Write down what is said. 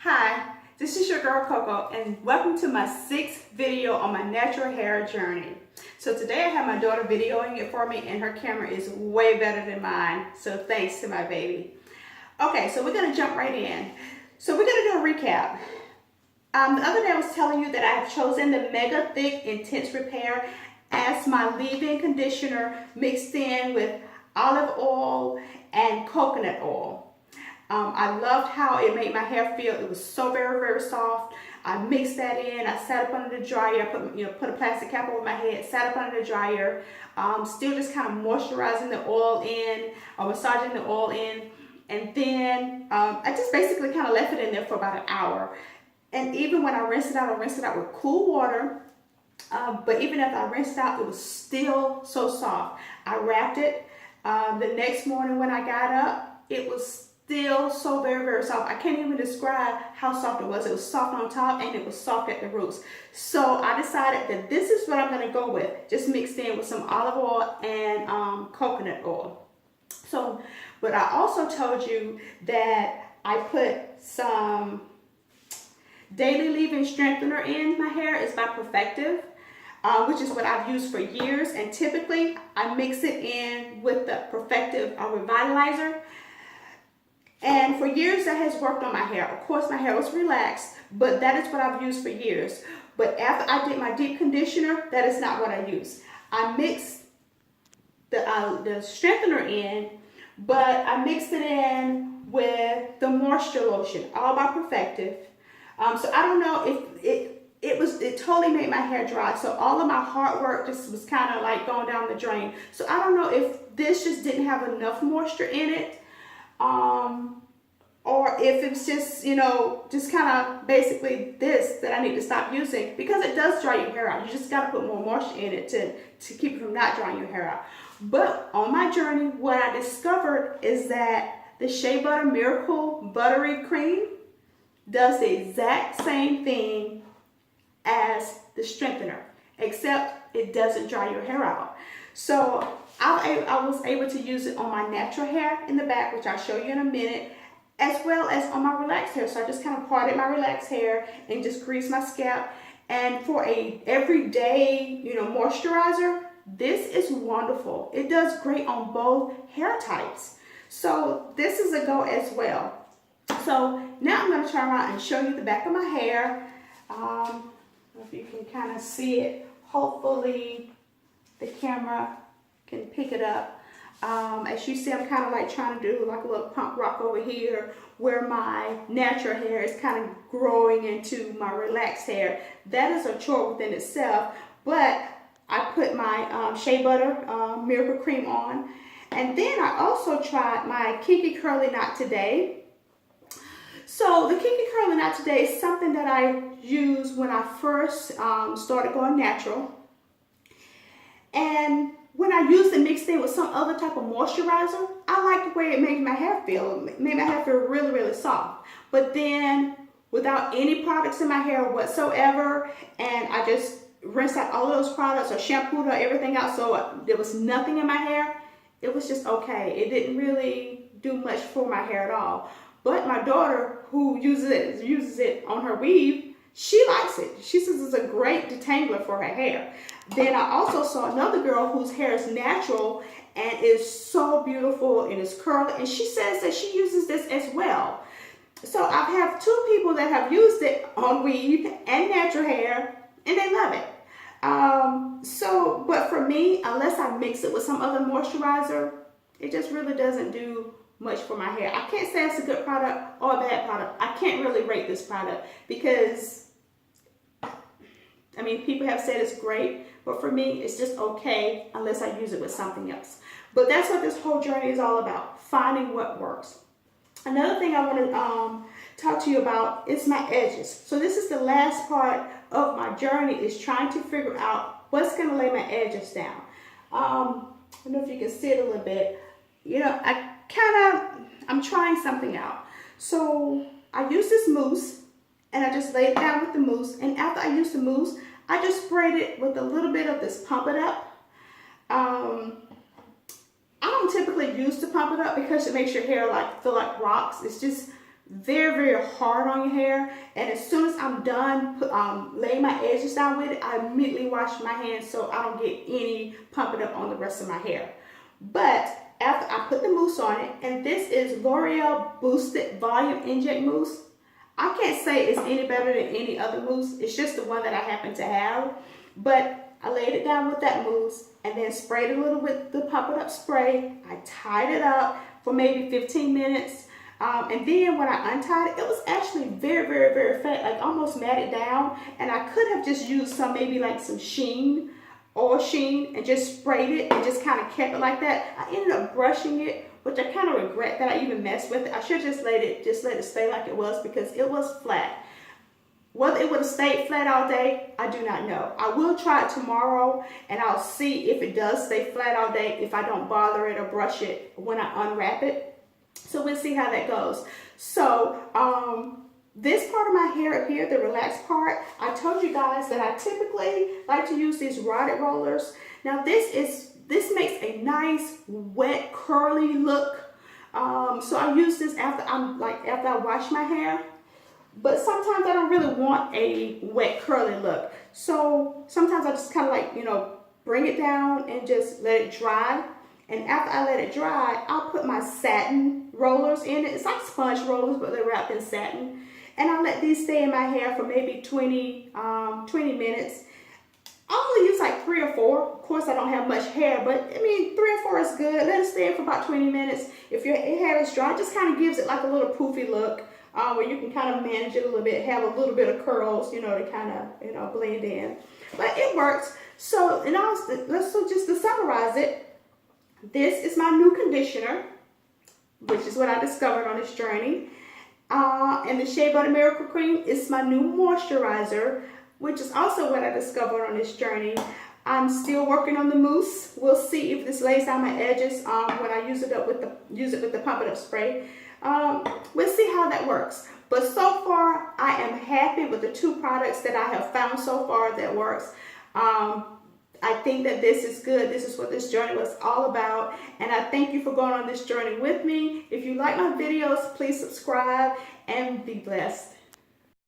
Hi, this is your girl Coco and welcome to my 6th video on my natural hair journey. So today I have my daughter videoing it for me and her camera is way better than mine, so thanks to my baby. Okay, so we're going to jump right in. So we're going to do a recap. The other day I was telling you that I have chosen the Mega Thick Intense Repair as my leave-in conditioner mixed in with olive oil and coconut oil. I loved how it made my hair feel. It was so very, very soft. I mixed that in. I sat up under the dryer, put a plastic cap over my head, sat up under the dryer, still just kind of moisturizing the oil in, or massaging the oil in. And then I just basically kind of left it in there for about an hour. And even when I rinsed it out with cool water. But even after I rinsed it out, it was still so soft. I wrapped it. The next morning when I got up, it was still so very, very soft. I can't even describe how soft it was. It was soft on top and it was soft at the roots. So I decided that this is what I'm going to go with, just mixed in with some olive oil and coconut oil. So, but I also told you that I put some daily leave-in strengthener in my hair. It's by Perfective, which is what I've used for years. And typically I mix it in with the Perfective Revitalizer. And for years that has worked on my hair. Of course my hair was relaxed, but that is what I've used for years. But after I did my deep conditioner, that is not what I use. I mixed the strengthener in, but I mixed it in with the moisture lotion, all by Perfective. So I don't know if it totally made my hair dry. So all of my hard work just was kind of like going down the drain. So I don't know if this just didn't have enough moisture in it. Or if it's just, just kind of basically this that I need to stop using, because it does dry your hair out. You just got to put more moisture in it to keep it from not drying your hair out. But on my journey, what I discovered is that the Shea Butter Miracle Buttery Cream does the exact same thing as the strengthener, except it doesn't dry your hair out. So I was able to use it on my natural hair in the back, which I'll show you in a minute, as well as on my relaxed hair. So I just kind of parted my relaxed hair and just greased my scalp. And for a everyday, moisturizer, this is wonderful. It does great on both hair types. So this is a go as well. So now I'm going to turn around and show you the back of my hair. If you can kind of see it, hopefully the camera can pick it up. As you see, I'm kind of like trying to do like a little pump rock over here where my natural hair is kind of growing into my relaxed hair. That is a chore within itself, but I put my Shea Butter Miracle Cream on. And then I also tried my Kinky Curly Knot Today. So the Kinky Curly Knot Today is something that I used when I first started going natural. And when I used it mixed in with some other type of moisturizer, I liked the way it made my hair feel. It made my hair feel really, really soft. But then without any products in my hair whatsoever, and I just rinsed out all of those products or shampooed or everything out so there was nothing in my hair, it was just okay. It didn't really do much for my hair at all. But my daughter, who uses it on her weave, she likes it. She says it's a great detangler for her hair. Then I also saw another girl whose hair is natural and is so beautiful and is curly, and she says that she uses this as well. So I have 2 people that have used it on weave and natural hair, and they love it. But for me, unless I mix it with some other moisturizer, it just really doesn't do much for my hair. I can't say it's a good product or a bad product. I can't really rate this product because, people have said it's great, but for me, it's just okay unless I use it with something else. But that's what this whole journey is all about, finding what works. Another thing I want to talk to you about is my edges. So this is the last part of my journey, is trying to figure out what's going to lay my edges down. I don't know if you can see it a little bit. I'm trying something out. So I use this mousse and I just lay it down with the mousse. And after I use the mousse, I just sprayed it with a little bit of this Pump It Up. I don't typically use to Pump It Up because it makes your hair feel like rocks. It's just very, very hard on your hair. And as soon as I'm done laying my edges down with it, I immediately wash my hands so I don't get any pumping up on the rest of my hair. But after I put the mousse on it, and this is L'Oreal Boosted Volume Inject Mousse. I can't say it's any better than any other mousse. It's just the one that I happen to have. But I laid it down with that mousse and then sprayed a little with the Pump It Up spray. I tied it up for maybe 15 minutes. And then when I untied it, it was actually very, very, very fat, like almost matted down. And I could have just used some, maybe like some sheen, oil sheen, and just sprayed it and just kind of kept it like that. I ended up brushing it, which I kind of regret that I even messed with it. I should have just let it stay like it was, because it was flat. Whether it would have stayed flat all day, I do not know. I will try it tomorrow and I'll see if it does stay flat all day, if I don't bother it or brush it when I unwrap it. So we'll see how that goes. So this part of my hair here, the relaxed part, I told you guys that I typically like to use these rotted rollers. Now this makes a nice wet curly look. So I use this after I wash my hair. But sometimes I don't really want a wet curly look. So sometimes I just kind of like, bring it down and just let it dry. And after I let it dry, I'll put my satin rollers in it. It's like sponge rollers, but they're wrapped in satin. And I'll let these stay in my hair for maybe 20 minutes. I only use like 3 or 4. Of course, I don't have much hair, but I mean, 3 or 4 is good. Let it stay in for about 20 minutes. If your hair is dry, it just kind of gives it like a little poofy look, where you can kind of manage it a little bit, have a little bit of curls, to kind of, blend in. But it works. So, just to summarize it, this is my new conditioner, which is what I discovered on this journey. And the Shea Butter Miracle Cream is my new moisturizer, which is also what I discovered on this journey. I'm still working on the mousse. We'll see if this lays down my edges when I use it with the Pump It Up spray. We'll see how that works. But so far, I am happy with the 2 products that I have found so far that works. I think that this is good. This is what this journey was all about. And I thank you for going on this journey with me. If you like my videos, please subscribe and be blessed.